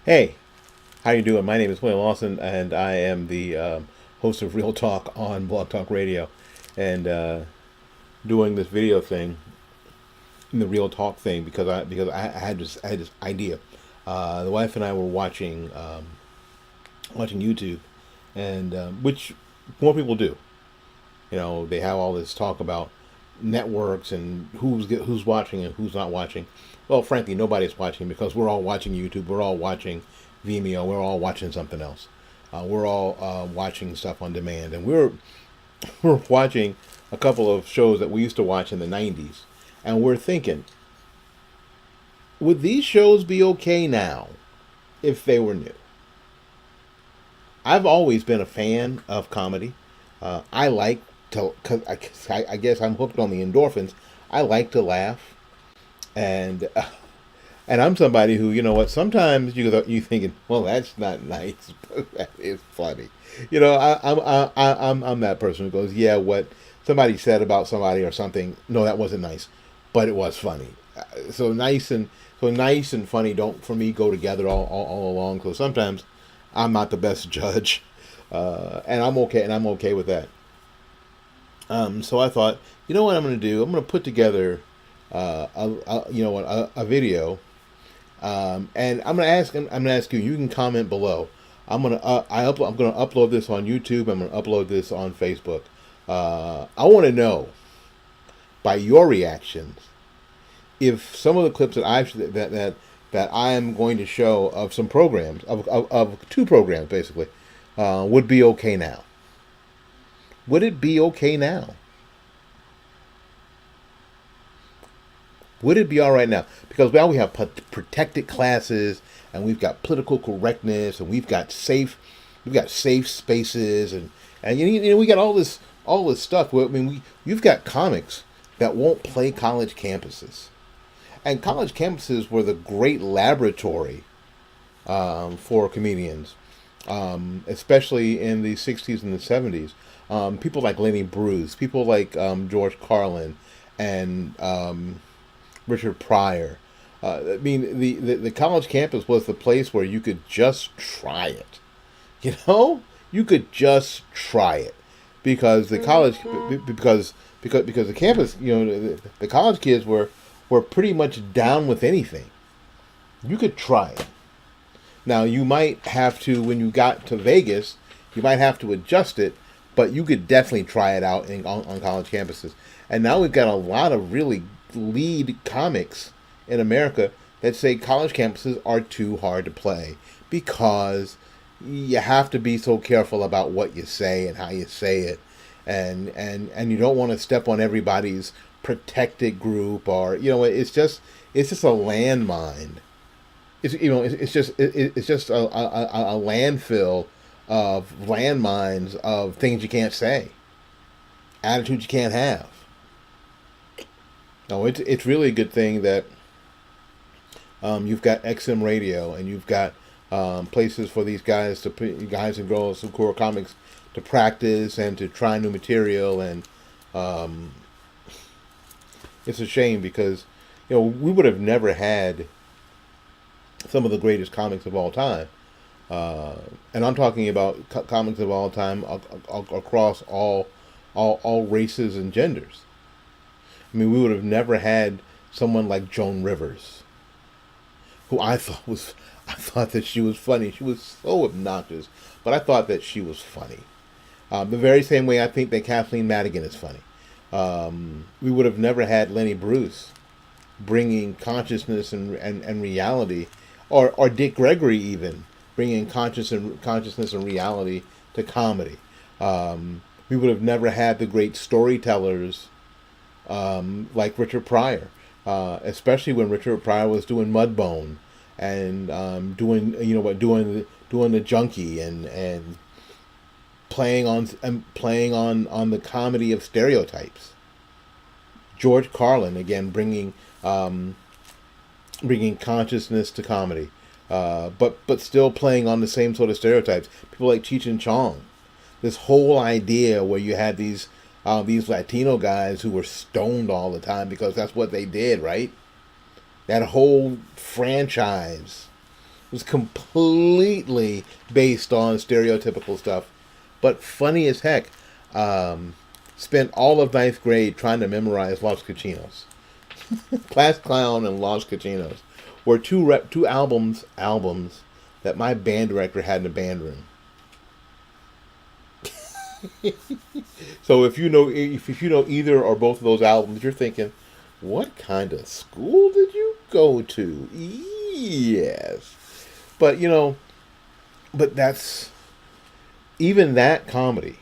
Hey, how you doing? My name is William Lawson, and I am the host of Real Talk on Blog Talk Radio, and doing this video thing, the Real Talk thing, because I had this idea. The wife and I were watching YouTube, and which more people do. You know, they have all this talk about networks and who's watching and who's not watching. Well, frankly, nobody's watching because we're all watching YouTube. We're all watching Vimeo. We're all watching something else. We're all watching stuff on demand, and we're watching a couple of shows that we used to watch in the '90s, and we're thinking, would these shows be okay now if they were new? I've always been a fan of comedy. I like to, cause I guess I'm hooked on the endorphins. I like to laugh, and and I'm somebody who, you know what, sometimes you thinking, well, that's not nice, but that is funny. You know, I'm that person who goes, yeah, what somebody said about somebody or something, no, that wasn't nice, but it was funny. So nice and funny don't for me go together all along. So sometimes I'm not the best judge, and I'm okay with that. So I thought, you know what I'm going to do? I'm going to put together a video, and I'm going to ask you. You can comment below. I'm going to upload this on YouTube. I'm going to upload this on Facebook. I want to know by your reactions if some of the clips that I am going to show of some programs of two programs basically would be okay now. Would it be okay now? Would it be all right now? Because now we have protected classes, and we've got political correctness, and we've got safe spaces, and we got all this stuff. I mean, you've got comics that won't play college campuses, and college campuses were the great laboratory for comedians, especially in the '60s and the '70s. People like Lenny Bruce, people like George Carlin, and Richard Pryor. I mean, the college campus was the place where you could just try it. You know, you could just try it because the college because the campus, the college kids were pretty much down with anything. You could try it. Now you might have to when you got to Vegas, you might have to adjust it, but you could definitely try it out on college campuses. And now we've got a lot of really lead comics in America that say college campuses are too hard to play because you have to be so careful about what you say and how you say it, and you don't want to step on everybody's protected group, or it's just a landmine. It's just a landfill of landmines of things you can't say, attitudes you can't have. No, it's really a good thing that you've got XM Radio, and you've got places for these guys and girls who are comics to practice and to try new material, and um, it's a shame because we would have never had some of the greatest comics of all time, and I'm talking about comics of all time across all races and genders. I mean, we would have never had someone like Joan Rivers, who I thought that she was funny. She was so obnoxious, but I thought that she was funny. The very same way I think that Kathleen Madigan is funny. We would have never had Lenny Bruce bringing consciousness and reality, or Dick Gregory even bringing consciousness and reality to comedy. We would have never had the great storytellers like Richard Pryor, especially when Richard Pryor was doing Mudbone and doing the junkie, and playing on the comedy of stereotypes. George Carlin again bringing consciousness to comedy, but still playing on the same sort of stereotypes. People like Cheech and Chong. This whole idea where you had these Latino guys who were stoned all the time because that's what they did, right? That whole franchise was completely based on stereotypical stuff, but funny as heck. Spent all of ninth grade trying to memorize Los Cachinos. Class Clown and Los Cachinos were two albums that my band director had in the band room. So if you know either or both of those albums, you're thinking, what kind of school did you go to? Yes. But but that's even that comedy.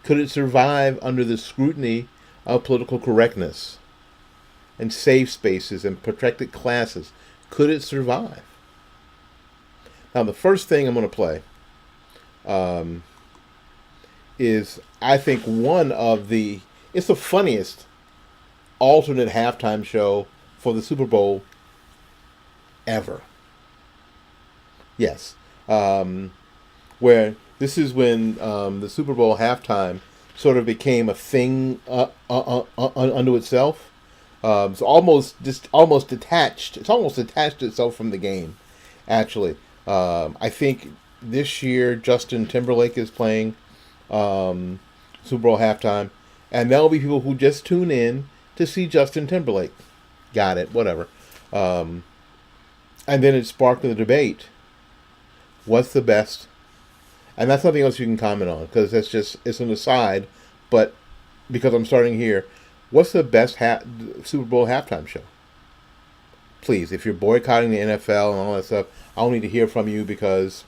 Could it survive under the scrutiny of political correctness and safe spaces and protected classes? Could it survive? Now, the first thing I'm going to play is, I think, it's the funniest alternate halftime show for the Super Bowl ever. Yes. Where this is when the Super Bowl halftime sort of became a thing unto itself. It's almost detached. It's almost detached itself from the game. Actually, I think this year Justin Timberlake is playing Super Bowl halftime, and there'll be people who just tune in to see Justin Timberlake. Got it. Whatever. And then it sparked the debate. What's the best? And that's nothing else you can comment on, because it's an aside. But because I'm starting here, what's the best Super Bowl halftime show? Please, if you're boycotting the NFL and all that stuff, I don't need to hear from you, because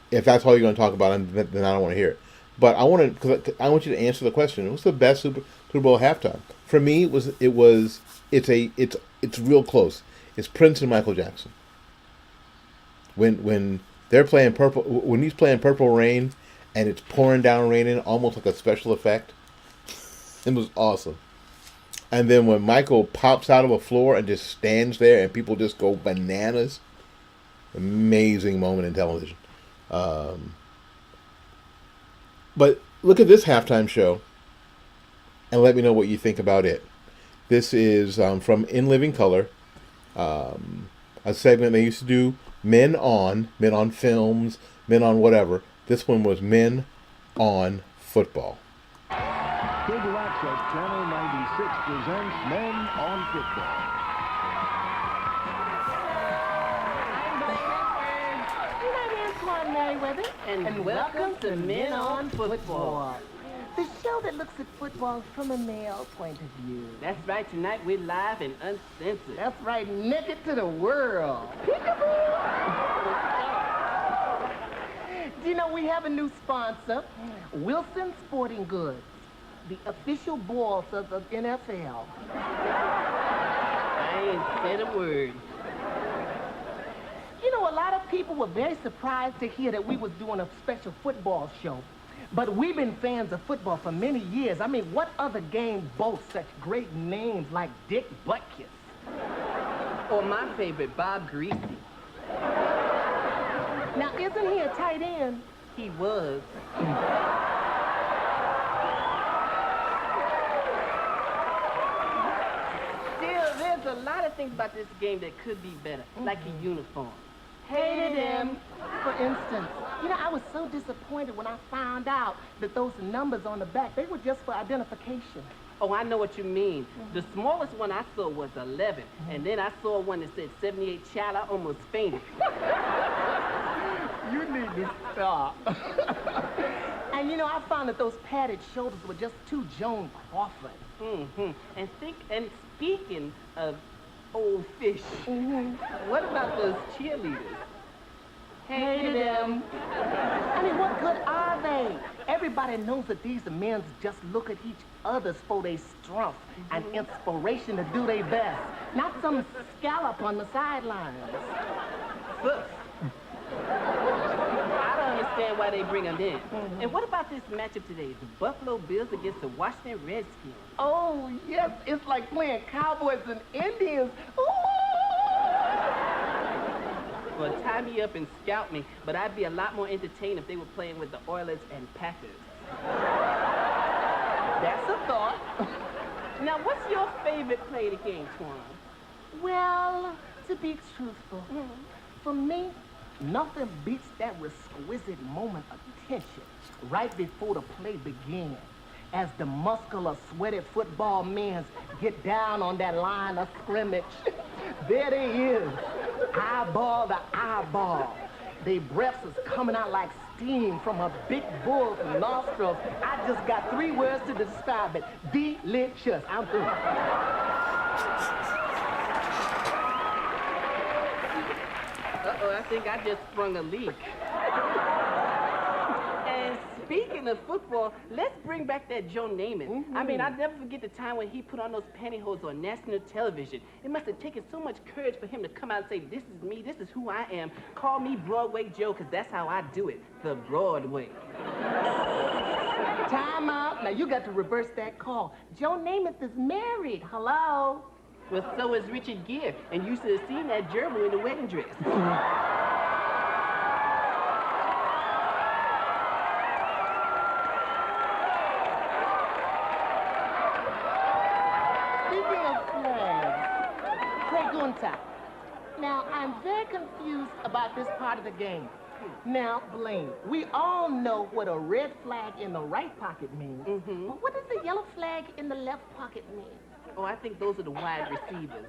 if that's all you're going to talk about, then I don't want to hear it. But I want you to answer the question. What's the best Super Bowl halftime? For me, it's real close. It's Prince and Michael Jackson. When they're playing when he's playing Purple Rain, and it's pouring down raining, almost like a special effect. It was awesome. And then when Michael pops out of a floor and just stands there, and people just go bananas. Amazing moment in television. But look at this halftime show, and let me know what you think about it. This is from In Living Color, a segment they used to do, Men on films, Men on whatever. This one was Men on Football. Big Access Channel 96 presents Men on Football. I'm Merriweather, and welcome to Men on Football. The show that looks at football from a male point of view. That's right, tonight we're live and uncensored. That's right, naked to the world. Do you know we have a new sponsor? Wilson Sporting Goods, the official balls of the NFL. I ain't said a word. You know, a lot of people were very surprised to hear that we was doing a special football show. But we've been fans of football for many years. I mean, what other game boasts such great names like Dick Butkus? Or my favorite, Bob Greasy. Now, isn't he a tight end? He was. Still, there's a lot of things about this game that could be better, like a uniform. Hated him. For instance, you know, I was so disappointed when I found out that those numbers on the back, they were just for identification. Oh, I know what you mean. The smallest one I saw was 11, and then I saw one that said 78 child. I almost fainted. You need to stop. And you know, I found that those padded shoulders were just too Joan Crawford. Mm-hmm. And speaking of old fish, what about those cheerleaders? Hated them. I mean, what good are they? Everybody knows that these men just look at each other for their strength and inspiration to do their best, not some scallop on the sidelines. Look, I don't understand why they bring them in. And what about this matchup today? The Buffalo Bills against the Washington Redskins. Oh, yes, it's like playing Cowboys and Indians. Ooh. Well, tie me up and scout me, but I'd be a lot more entertained if they were playing with the Oilers and Packers. That's a thought. Now, what's your favorite play of the game, Twan? Well, to be truthful, For me, nothing beats that exquisite moment of tension right before the play begins. As the muscular, sweaty football men get down on that line of scrimmage. There they is, eyeball to eyeball. Their breaths is coming out like steam from a big bull's nostrils. I just got 3 words to describe it. Delicious. I'm through. Uh-oh, I think I just sprung a leak. And speaking of football, let's bring back that Joe Namath. I mean, I'll never forget the time when he put on those pantyhose on national television. It must have taken so much courage for him to come out and say, this is me, this is who I am. Call me Broadway Joe, because that's how I do it, the Broadway. Time out. Now, you got to reverse that call. Joe Namath is married. Hello? Well, so is Richard Gere, and you should have seen that gerbil in the wedding dress. Speaking of flags, Pregunta. Now, I'm very confused about this part of the game. Now, Blaine, we all know what a red flag in the right pocket means. But what does the yellow flag in the left pocket mean? Oh, I think those are the wide receivers.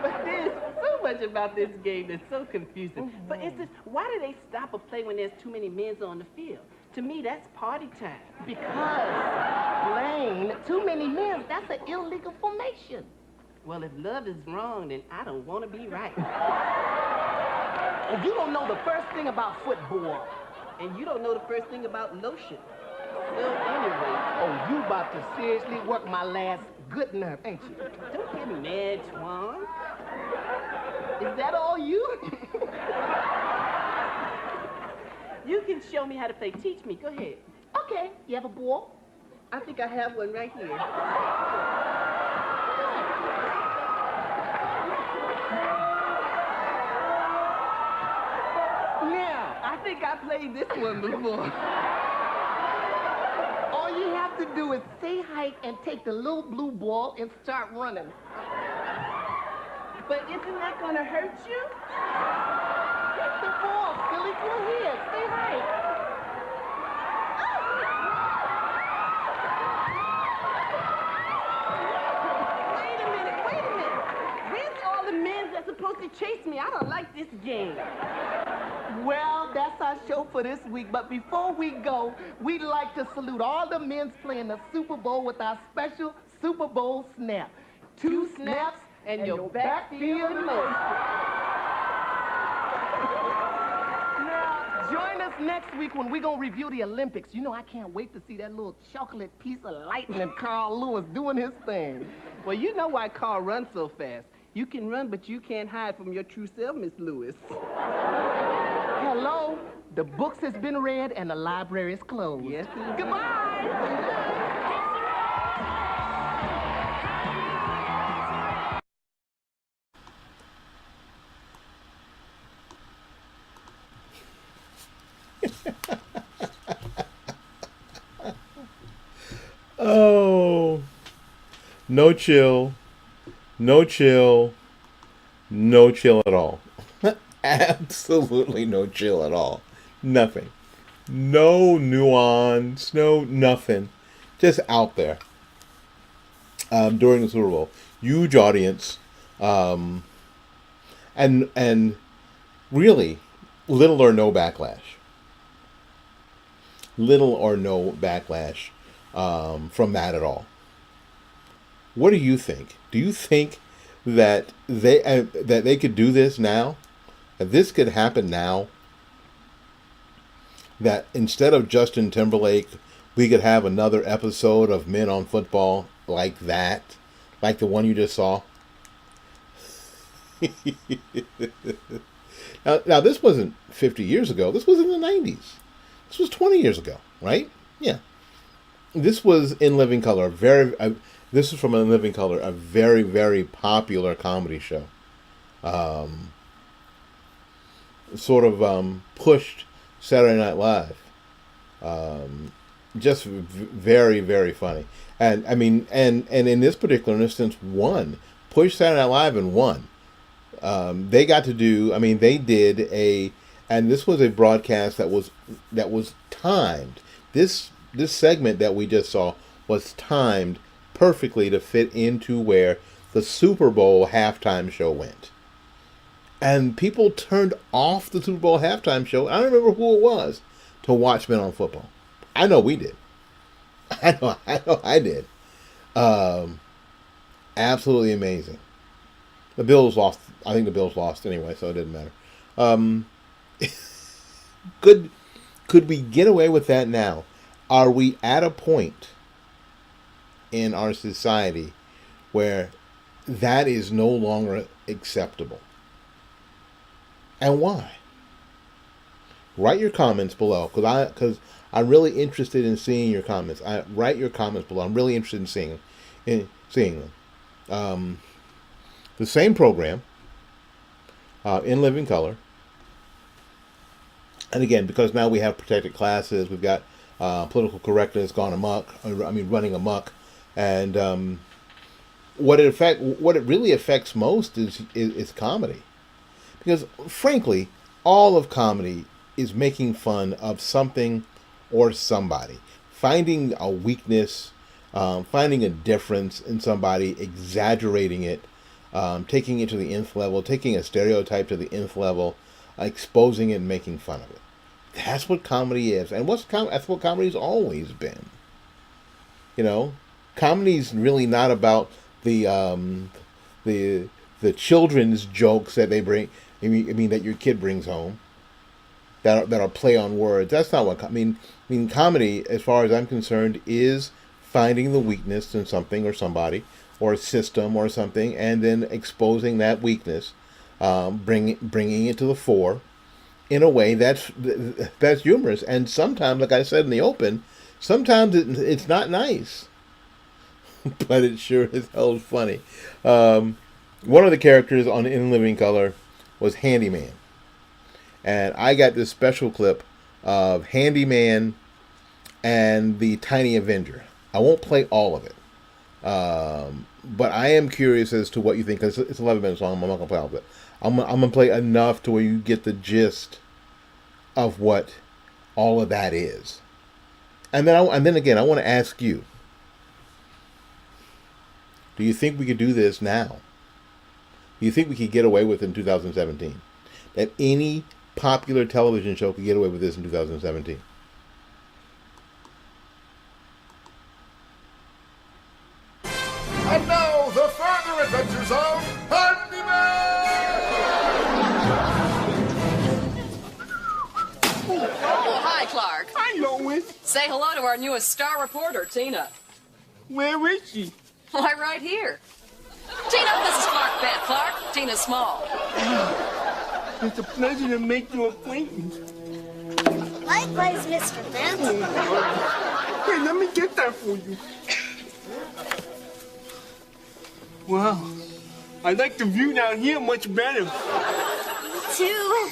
But there's so much about this game that's so confusing. For instance, why do they stop a play when there's too many men on the field? To me, that's party time. Because, Blaine, too many men, that's an illegal formation. Well, if love is wrong, then I don't want to be right. And you don't know the first thing about football. And you don't know the first thing about lotion. Well, anyway, Oh, you about to seriously work my last good nerve, ain't you? don't get mad, Twan. Is that all you? You can show me how to play. Teach me. Go ahead. Okay, you have a ball? I think I have one right here. Yeah. I think I played this one before. All you have to do is stay high and take the little blue ball and start running. But isn't that gonna hurt you? Take the ball, silly. Go ahead, stay high. Wait a minute. Where's all the men that's supposed to chase me? I don't like this game. Well, that's our show for this week. But before we go, we'd like to salute all the men playing the Super Bowl with our special Super Bowl snap. 2 snaps and your backfield motion. Now, join us next week when we're going to review the Olympics. You know, I can't wait to see that little chocolate piece of lightning Carl Lewis doing his thing. Well, you know why Carl runs so fast. You can run, but you can't hide from your true self, Miss Lewis. Hello, the books has been read and the library is closed. Yes, it is. Goodbye. Oh, no chill, no chill, no chill at all. Absolutely no chill at all. Nothing. No nuance, no nothing. Just out there. During the Super Bowl. Huge audience. And really little or no backlash. Little or no backlash from that at all. What do you think? Do you think that they could do this now? That this could happen now? That instead of Justin Timberlake, we could have another episode of Men on Football like that? Like the one you just saw? Now, this wasn't 50 years ago. This was in the 90s. This was 20 years ago, right? Yeah. This was In Living Color. This is from In Living Color, a very, very popular comedy show. Sort of pushed Saturday Night Live. Just very, very funny. And I mean, and in this particular instance, pushed Saturday Night Live and won. They got to do. I mean, they did and this was a broadcast that was timed. This segment that we just saw was timed perfectly to fit into where the Super Bowl halftime show went. And people turned off the Super Bowl halftime show. I don't remember who it was to watch Men on Football. I know we did. I know I did. Absolutely amazing. The Bills lost. I think the Bills lost anyway, so it didn't matter. Could we get away with that now? Are we at a point in our society where that is no longer acceptable? And why? Write your comments below, because I'm really interested in seeing your comments. Write your comments below. I'm really interested in seeing them. The same program in living color. And again, because now we have protected classes, we've got political correctness gone amok. Running amok, and what it really affects most is comedy, because frankly, all of comedy is making fun of something or somebody, finding a weakness, finding a difference in somebody, exaggerating it, taking it to the nth level, taking a stereotype to the nth level, exposing it and making fun of it. That's what comedy is, and that's what comedy's always been. You know, comedy's really not about the children's jokes that they bring. That your kid brings home. That are play on words. That's not what comedy, as far as I'm concerned, is finding the weakness in something or somebody or a system or something, and then exposing that weakness, bringing it to the fore in a way that's humorous. And sometimes, like I said in the open, sometimes it's not nice, but it sure is hell funny. One of the characters in Living Color was Handyman. And I got this special clip of Handyman and the Tiny Avenger. I won't play all of it. But I am curious as to what you think. Because it's 11 minutes long. I'm not going to play all of it. I'm going to play enough to where you get the gist of what all of that is. And then again, I want to ask you. Do you think we could do this now? Do you think we could get away with it in 2017? That any popular television show could get away with this in 2017? And now, the further adventures of Handyman! Oh, hi, Clark. Hi, Lois. Say hello to our newest star reporter, Tina. Where is she? Why, right here. Tina, this is Clark Bent. Clark, Tina Small. It's a pleasure to make your acquaintance. Likewise, Mr. Bent. Hey, let me get that for you. Wow. I like the view down here much better. Me too.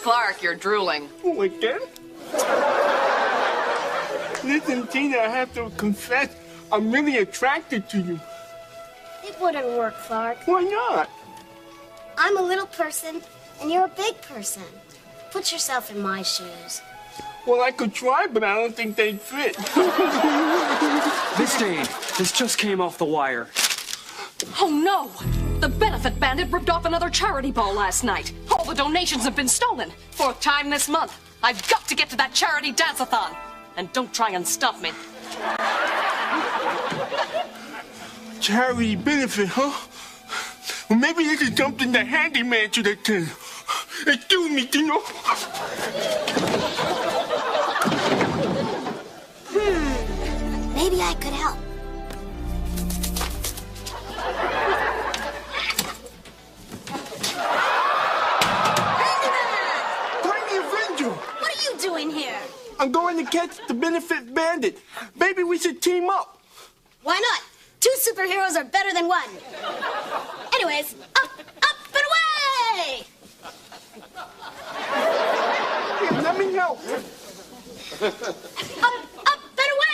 Clark, you're drooling. Oh, again? Listen, Tina, I have to confess, I'm really attracted to you. It wouldn't work, Clark. Why not? I'm a little person, and you're a big person. Put yourself in my shoes. Well, I could try, but I don't think they'd fit. Miss Dane, this just came off the wire. Oh, no! The benefit bandit ripped off another charity ball last night. All the donations have been stolen. 4th time this month. I've got to get to that charity dance-a-thon. And don't try and stop me. Charity benefit, huh? Well, maybe this is something the Handyman should attend. Excuse me, Tino. Maybe I could help. Tiny Avenger! What are you doing here? I'm going to catch the benefit bandit. Maybe we should team up. Why not? 2 superheroes are better than 1. Anyways, up and away! Here, let me help. Up and away!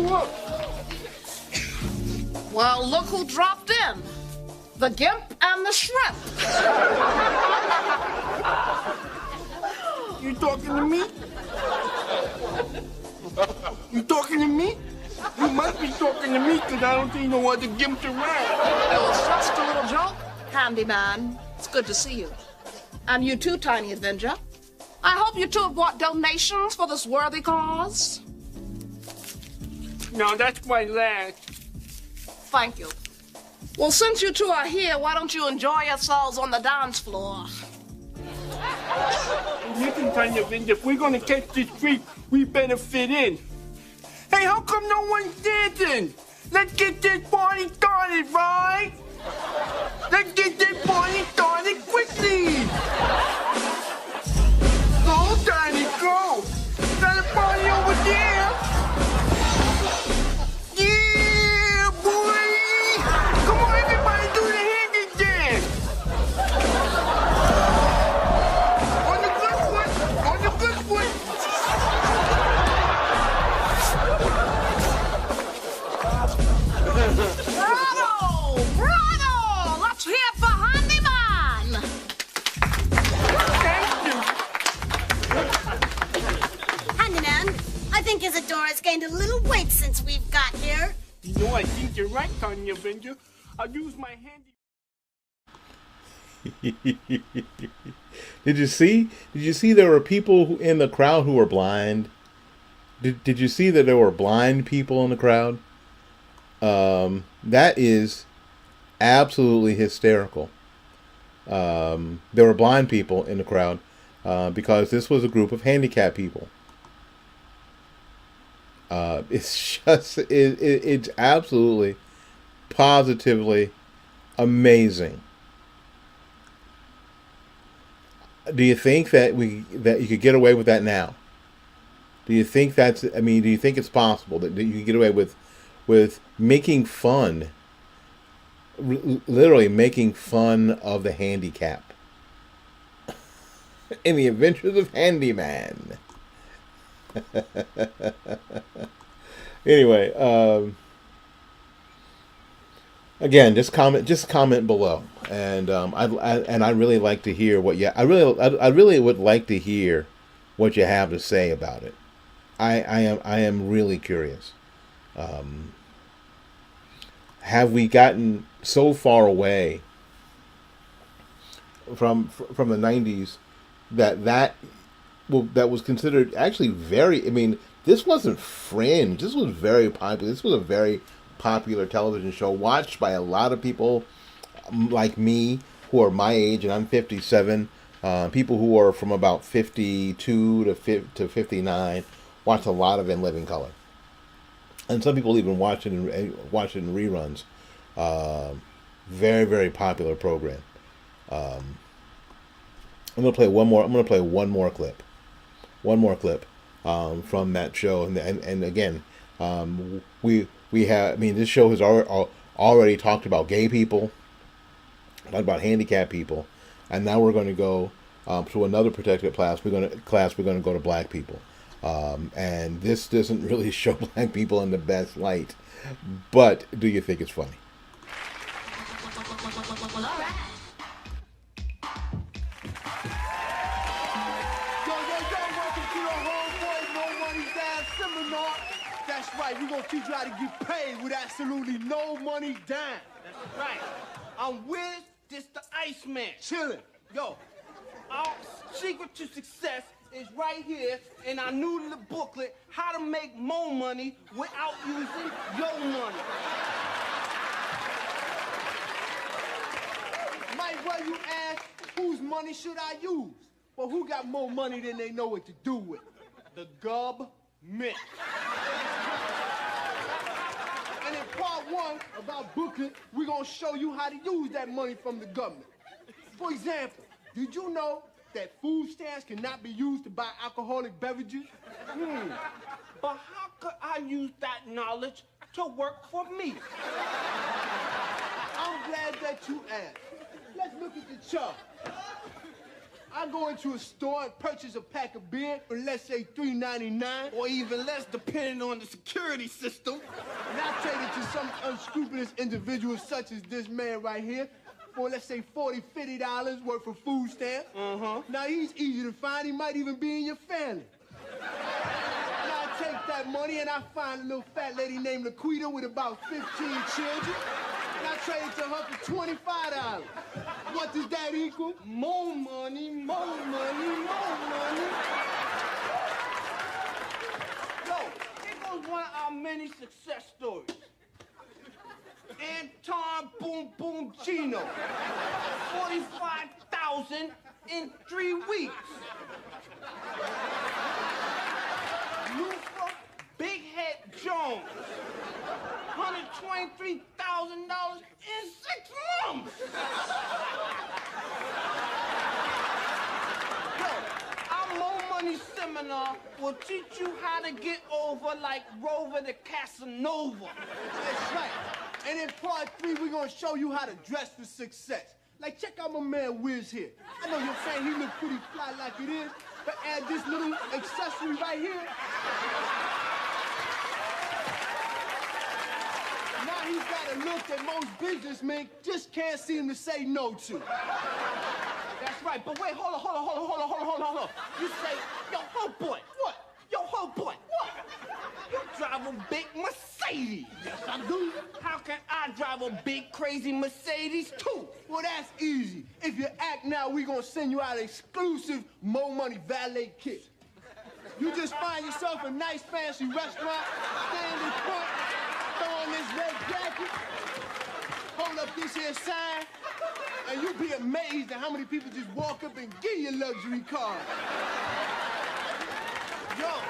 up. Well, look who dropped in. The Gimp and the Shrimp. You talking to me? You talking to me? You must be talking to me because I don't see no other gimps around. It was just a little joke, Handyman. It's good to see you. And you too, Tiny Avenger. I hope you two have brought donations for this worthy cause. No, that's my last. Thank you. Well, since you two are here, why don't you enjoy yourselves on the dance floor? Listen, Tiny Avenger, if we're gonna catch this freak, we better fit in. Hey, how come no one's dancing? Let's get this party started, right? Let's get this party started quickly. Go, Tiny, go. Got a party over there. Yeah, boy. Come on, everybody, do the handy dance. On the good foot. On the good foot. Bravo! Bravo! Let's hear it for Handyman! Handyman, I think Isadora's gained a little weight since we've got here. You know, I think you're right, Tiny Avenger. I'll use my handy... Did you see? Did you see there were people in the crowd who were blind? Did you see that there were blind people in the crowd? That is absolutely hysterical. There were blind people in the crowd because this was a group of handicapped people. It's just it's absolutely, positively amazing. Do you think that you could get away with that now? Do you think that's? I mean, do you think it's possible that you can get away with making fun, literally making fun of the handicap in the Adventures of Handyman? Anyway, again, just comment below, and I really like to hear what I really would like to hear what you have to say about it. I am really curious. Have we gotten so far away from the 90s that was considered actually very, I mean, this wasn't fringe. This was very popular. This was a very popular television show watched by a lot of people like me who are my age, and I'm 57. People who are from about 52 to 59 watched a lot of In Living Color. And some people even watch it in reruns. Very, very popular program. I'm gonna play one more clip. One more clip from that show, and again, we have. I mean, this show has already talked about gay people, talked about handicapped people, and now we're going to go to another protected class. We're going to go to black people. And this doesn't really show black people in the best light, but do you think it's funny? Welcome to the Homeboy No Money Down seminar. That's right, we're gonna teach you how to get paid with absolutely no money down. That's right. I'm with this the Iceman. Chillin'. Yo, our secret to success is right here in our new little booklet, How to Make More Money Without Using Your Money. Might well you ask, whose money should I use? Well, who got more money than they know what to do with? The government. And in part one of our booklet, we're gonna show you how to use that money from the government. For example, did you know that food stamps cannot be used to buy alcoholic beverages? But how could I use that knowledge to work for me? I'm glad that you asked. Let's look at the chart. I go into a store and purchase a pack of beer for, let's say, $3.99, Or even less, depending on the security system. and I trade it to some unscrupulous individual such as this man right here for, let's say, $40, $50 worth of food stamps. Now, he's easy to find. He might even be in your family. Now, I take that money and I find a little fat lady named Laquita with about 15 children, and I trade it to her for $25. What does that equal? More money, more money, more money. Yo, here goes one of our many success stories. Anton Boom Boom Gino. 45,000 in 3 weeks. Lufa Big Head Jones. $123,000 in 6 months. Yo, our Mo Money seminar will teach you how to get over like Rover the Casanova. That's right. And in part 3, we're gonna show you how to dress for success. Like, check out my man Wiz here. I know you're saying he look pretty fly like it is, but add this little accessory right here. Now he's got a look that most businessmen just can't seem to say no to. That's right, but wait, hold on. You say, yo, ho boy, what? Yo, ho boy, what? You drive a big Mercedes. Yes, I do. How can I drive a big crazy Mercedes too? Well, that's easy. If you act now, we're gonna send you out an exclusive Mo Money valet kit. You just find yourself a nice fancy restaurant, stand in front, throw on this red jacket, hold up this here sign, and you'll be amazed at how many people just walk up and give you a luxury car. Yo,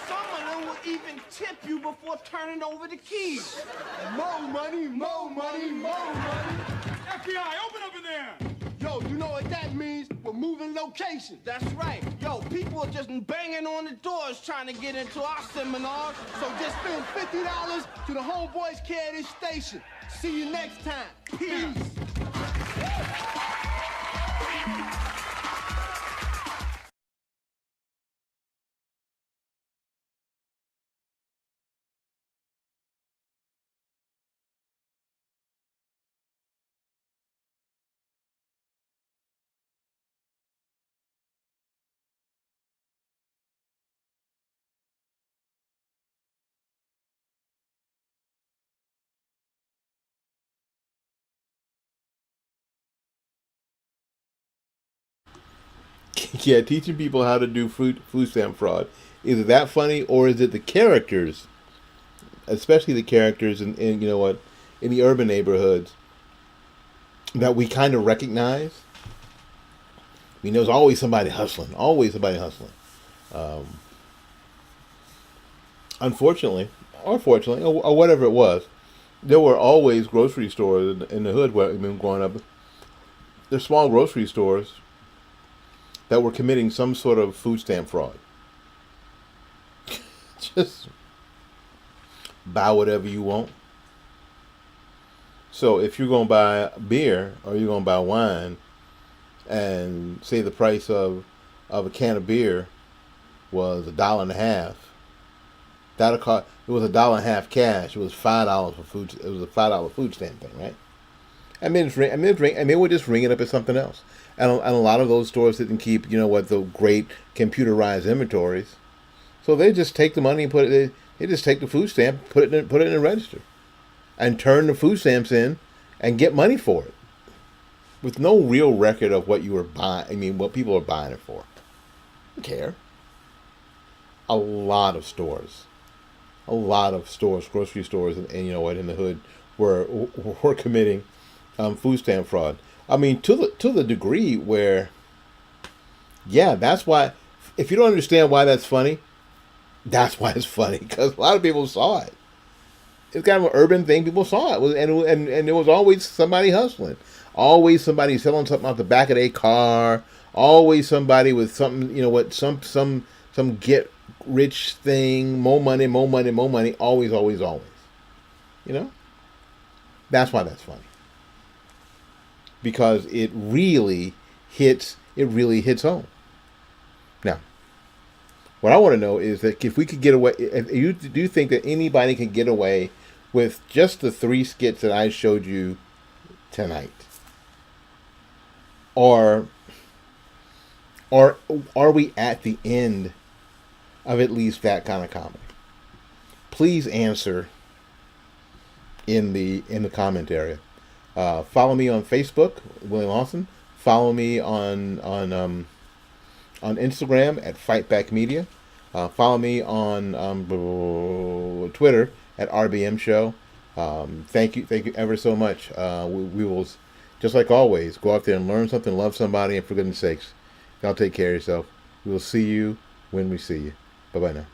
some of them will even tip you before turning over the keys. Mo money, mo money, mo money. FBI, open up in there! Yo, you know what that means? We're moving locations. That's right. Yo, people are just banging on the doors trying to get into our seminars. So just spend $50 to the homeboys care of this station. See you next time. Peace. Yeah, teaching people how to do food stamp fraud. Is it that funny, or is it the characters, especially the characters in you know what, in the urban neighborhoods that we kind of recognize? I mean, there's always somebody hustling, Unfortunately, or fortunately, or whatever it was, there were always grocery stores in the hood where I've been growing up. There's small grocery stores that were committing some sort of food stamp fraud. Just buy whatever you want. So if you're going to buy beer or you're going to buy wine, and say the price of a can of beer was $1.50, that'll cost. It was $1.50 cash. It was $5 for food. It was a $5 food stamp thing, right? And they would just ring it up as something else. And a lot of those stores didn't keep, you know what, the great computerized inventories. So they just take the money and they just take the food stamp, put it in a register, and turn the food stamps in, and get money for it, with no real record of what you were buying. I mean, what people are buying it for. Don't care. A lot of stores, grocery stores, and you know what, in the hood were committing food stamp fraud. I mean, to the degree where, yeah, that's why. If you don't understand why that's funny, that's why it's funny, because a lot of people saw it. It's kind of an urban thing. People saw it, and there was always somebody hustling, always somebody selling something out the back of their car, always somebody with something, you know what, some get rich thing, more money, always. You know, that's why that's funny. Because it really really hits home. Now, what I want to know is that if we could get away, if you do think that anybody can get away with just the 3 skits that I showed you tonight, or are we at the end of at least that kind of comedy? Please answer in the comment area. Follow me on Facebook, William Lawson. Follow me on Instagram at Fightback Media. Follow me on Twitter at RBM Show. Thank you ever so much. We will, just like always, go out there and learn something, love somebody, and for goodness sakes, y'all take care of yourself. We will see you when we see you. Bye-bye now.